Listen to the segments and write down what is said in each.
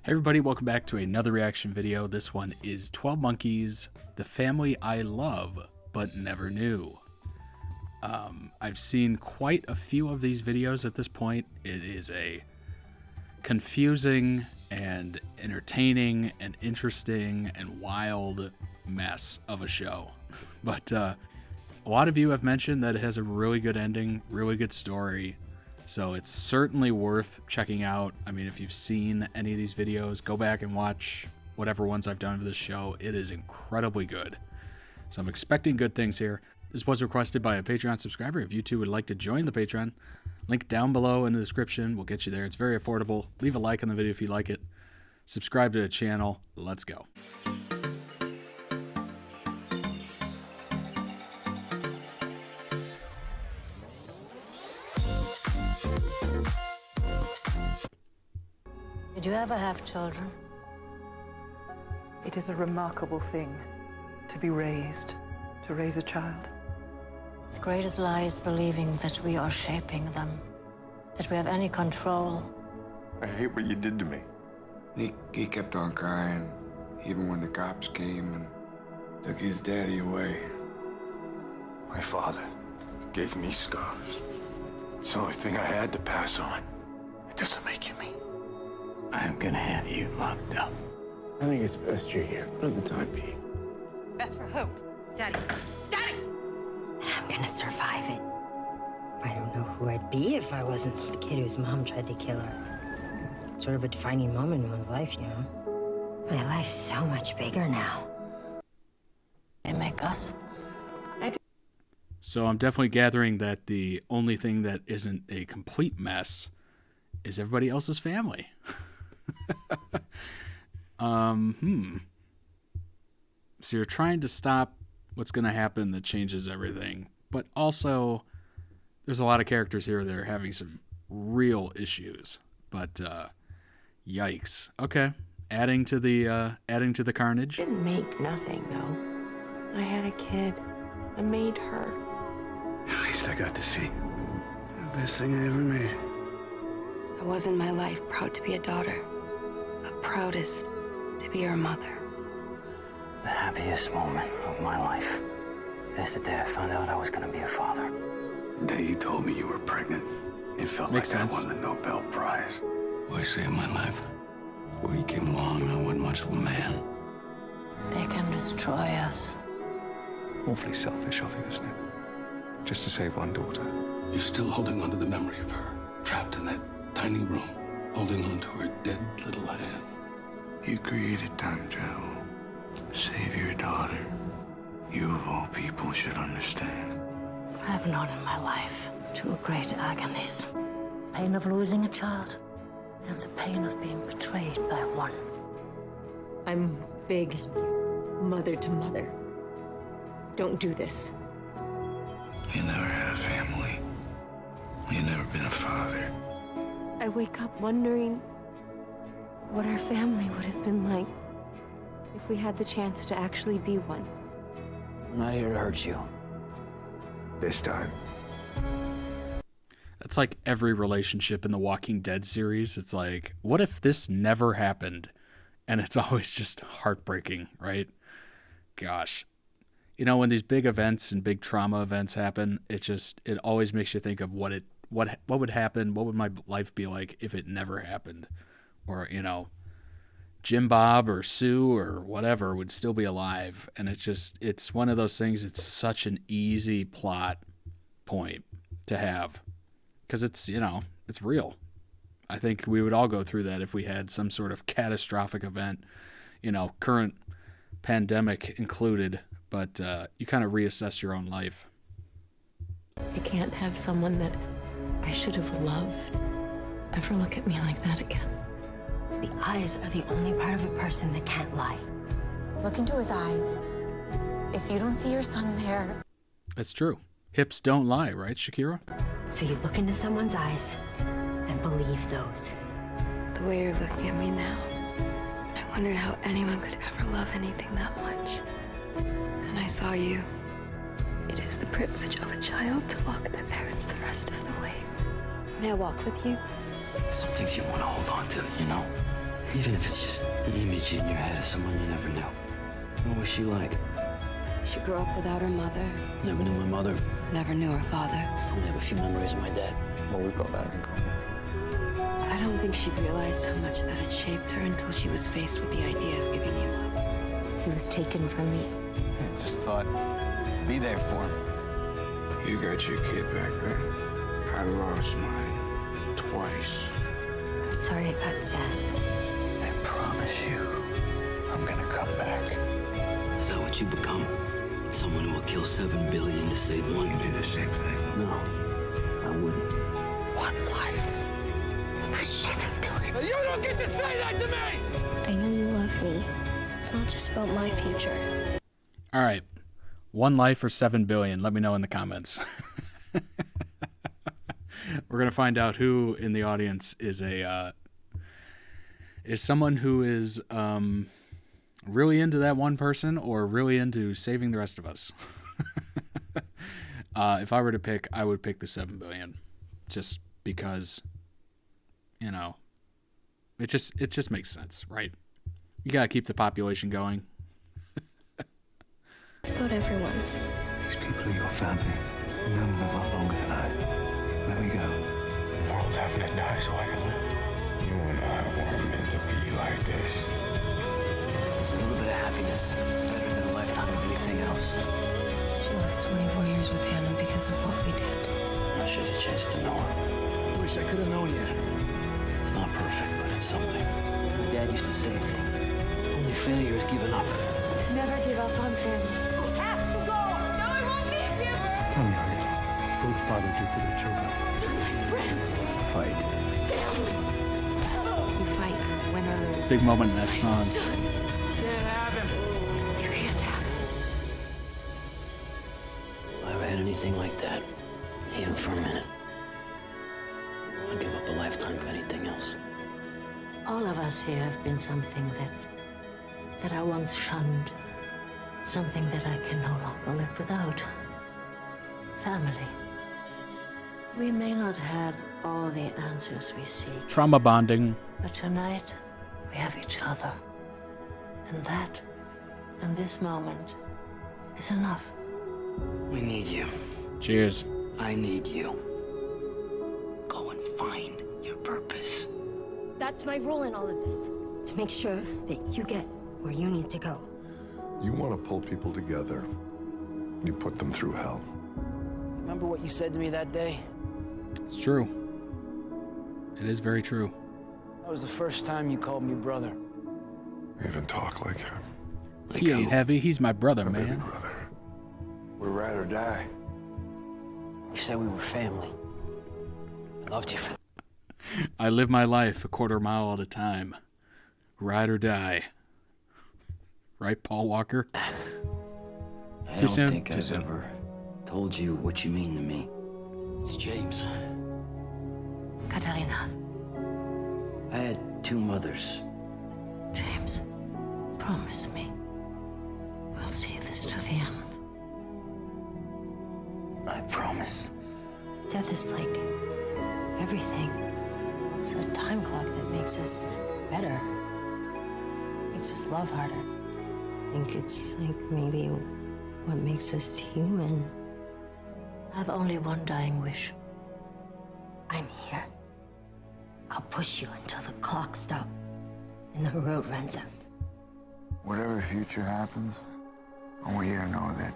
Hey everybody, welcome back to another reaction video. This one is 12 Monkeys, The Family I Love But Never Knew. I've seen quite a few of these videos at this point. It is a confusing and entertaining and interesting and wild mess of a show. But a lot of you have mentioned that it has a really good ending, really good story. So it's certainly worth checking out. I mean, if you've seen any of these videos, go back and watch whatever ones I've done for this show. It is incredibly good. So I'm expecting good things here. This was requested by a Patreon subscriber. If you too would like to join the Patreon, link down below in the description will get you there. It's very affordable. Leave a like on the video if you like it. Subscribe to the channel. Let's go. Did you ever have children? It is a remarkable thing to be raised, to raise a child. The greatest lie is believing that we are shaping them, that we have any control. I hate what you did to me. He kept on crying, even when the cops came and took his daddy away. My father gave me scars. It's the only thing I had to pass on. It doesn't make you me. I'm gonna have you locked up. I think it's best you're here for the time being. Best for who? Daddy. Daddy! And I'm gonna survive it. I don't know who I'd be if I wasn't the kid whose mom tried to kill her. Sort of a defining moment in one's life, you know? My life's so much bigger now. They make us. So I'm definitely gathering that the only thing that isn't a complete mess is everybody else's family. So you're trying to stop what's going to happen that changes everything, but also there's a lot of characters here that are having some real issues. But yikes. Okay, adding to the carnage. Didn't make nothing though. I had a kid. I made her. At least I got to see the best thing I ever made. I was in my life proud to be a daughter, but proudest to be her mother. The happiest moment of my life is the day I found out I was going to be a father. The day you told me you were pregnant, it felt Makes like sense. I won the Nobel Prize. Boy saved my life. Before he came along, I wasn't much of a man. They can destroy us. Awfully selfish of you, isn't it? Just to save one daughter. You're still holding on to the memory of her, trapped in that tiny room, holding on to her dead little hand. You created time travel. Save your daughter. You of all people should understand. I have known in my life two great agonies. Pain of losing a child and the pain of being betrayed by one. I'm big, mother to mother. Don't do this. You never had a family. You never been a father. I wake up wondering what our family would have been like if we had the chance to actually be one. I'm not here to hurt you. This time. That's like every relationship in the Walking Dead series. It's like, what if this never happened? And it's always just heartbreaking, right? Gosh. You know, when these big events and big trauma events happen, it always makes you think of what would happen, what would my life be like if it never happened? Or, you know, Jim Bob or Sue or whatever would still be alive. And it's one of those things, it's such an easy plot point to have. Because it's, you know, it's real. I think we would all go through that if we had some sort of catastrophic event, you know, current pandemic included. But you kind of reassess your own life. I can't have someone that I should have loved ever look at me like that again. The eyes are the only part of a person that can't lie. Look into his eyes. If you don't see your son there... That's true. Hips don't lie, right, Shakira? So you look into someone's eyes and believe those. The way you're looking at me now, I wondered how anyone could ever love anything that much. And I saw you. It is the privilege of a child to walk with their parents the rest of the way. May I walk with you? Some things you want to hold on to, you know? Even if it's just an image in your head of someone you never knew. What was she like? She grew up without her mother, Never knew my mother. never knew her father. Only have a few memories of my dad. Well, we've got that in common. I don't think she realized how much that had shaped her until she was faced with the idea of giving you up. He was taken from me. I just thought, be there for him. You got your kid back then. I lost mine twice. I'm sorry about Zach. I promise you, I'm gonna come back. Is that what you become? Someone who will kill 7 billion to save one? You do the same thing. No, I wouldn't. One life for 7 billion. You don't get to say that to me! I know you love me. It's not just about my future. All right. 1 life or 7 billion? Let me know in the comments. We're going to find out who in the audience is someone who is really into that one person or really into saving the rest of us. If I were to pick, I would pick the 7 billion just because, you know, it just makes sense, right? You got to keep the population going. It's about everyone's. These people are your family. You've known them a lot longer than I. Let me go. The world having to die so I can live. You and I weren't meant to be like this. It's a little bit of happiness. Better than a lifetime of anything else. She lost 24 years with Hannah because of what we did. Now she has a chance to know her. Wish I could have known you. It's not perfect, but it's something. My dad used to say, only failure is giving up. Never give up on family. You have to go! No, I won't leave you! Tell me, Amelia, what would father do for their children? To my friends! Fight. You fight, win or lose. Big moment in that song. You can't have it. If I ever had anything like that, even for a minute, I'd give up a lifetime of anything else. All of us here have been something that I once shunned. Something that I can no longer live without. Family. We may not have all the answers we seek, Trauma bonding. but tonight we have each other. And that, in this moment, is enough. We need you. Cheers. I need you. Go and find your purpose. That's my role in all of this. To make sure that you get where you need to go. You want to pull people together. You put them through hell. Remember what you said to me that day? It's true. It is very true. That was the first time you called me brother. You even talk like him. He ain't heavy. He's my brother, My baby man. brother. We're ride or die. You said we were family. I loved you for that. I live my life a quarter mile at a time. Ride or die. Right, Paul Walker? I Too don't soon? think Too I've soon. ever told you what you mean to me. It's James. Katarina. I had 2 mothers. James, promise me. We'll see this to the end. I promise. Death is like everything. It's a time clock that makes us better. Makes us love harder. I think it's like maybe what makes us human. I've only one dying wish. I'm here. I'll push you until the clock stops and the road runs out. Whatever future happens, I want you to know that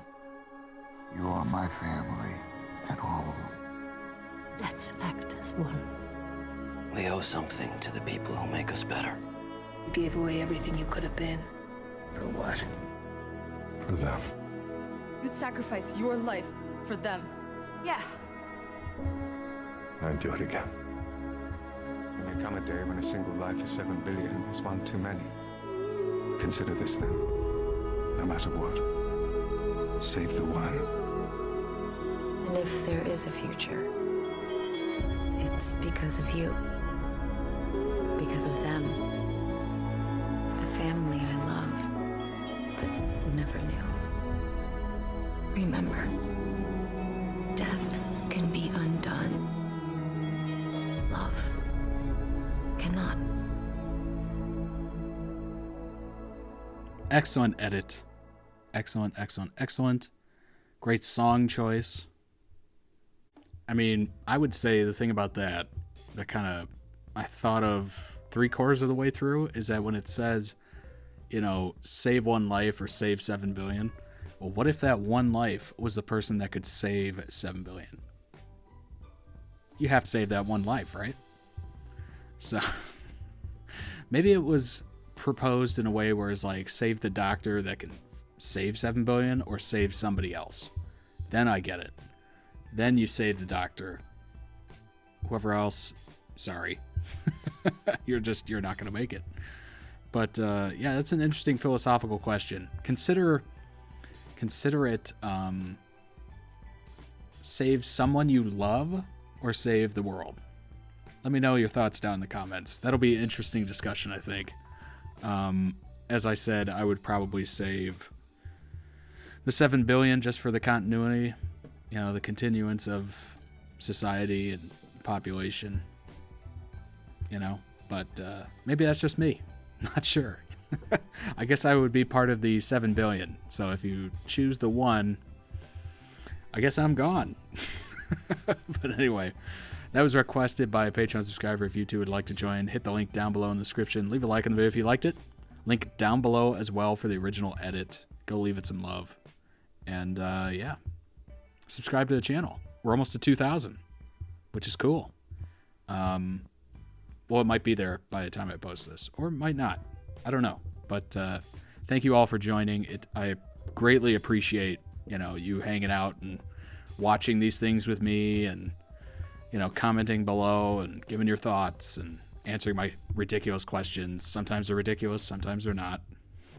you are my family and all of them. Let's act as one. We owe something to the people who make us better. You gave away everything you could have been. For what? For them. You'd sacrifice your life for them. Yeah. I'd do it again. There may come a day when a single life for 7 billion is one too many. Consider this then. No matter what, save the one. And if there is a future, it's because of you. Because of them. The family I love, but never knew. Remember, death can be undone. Love cannot. excellent edit. Excellent, excellent, excellent. Great song choice. I mean, I would say the thing about that kind of I thought of 3/4 of the way through is that when it says, you know, save one life or save 7 billion, well, what if that one life was the person that could save 7 billion? You have to save that one life, right? So maybe it was proposed in a way where it's like save the doctor that can save 7 billion or save somebody else. Then I get it. Then you save the doctor. Whoever else, sorry. you're not going to make it. But yeah, that's an interesting philosophical question. Consider it save someone you love or save the world. Let me know your thoughts down in the comments. That'll be an interesting discussion, I think. As I said, I would probably save the 7 billion just for the continuity, you know, the continuance of society and population, you know, but maybe that's just me. Not sure. I guess I would be part of the 7 billion. So if you choose the one, I guess I'm gone. But anyway, that was requested by a Patreon subscriber. If you too would like to join, hit the link down below in the description. Leave a like on the video if you liked it. Link down below as well for the original edit. Go leave it some love. And yeah, subscribe to the channel. We're almost to 2,000, which is cool. Well, it might be there by the time I post this, or it might not. I don't know. But thank you all for joining. I greatly appreciate, you know, you hanging out and watching these things with me, and you know, commenting below and giving your thoughts and answering my ridiculous questions. Sometimes they're ridiculous, sometimes they're not.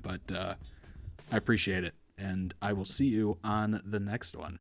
But I appreciate it, and I will see you on the next one.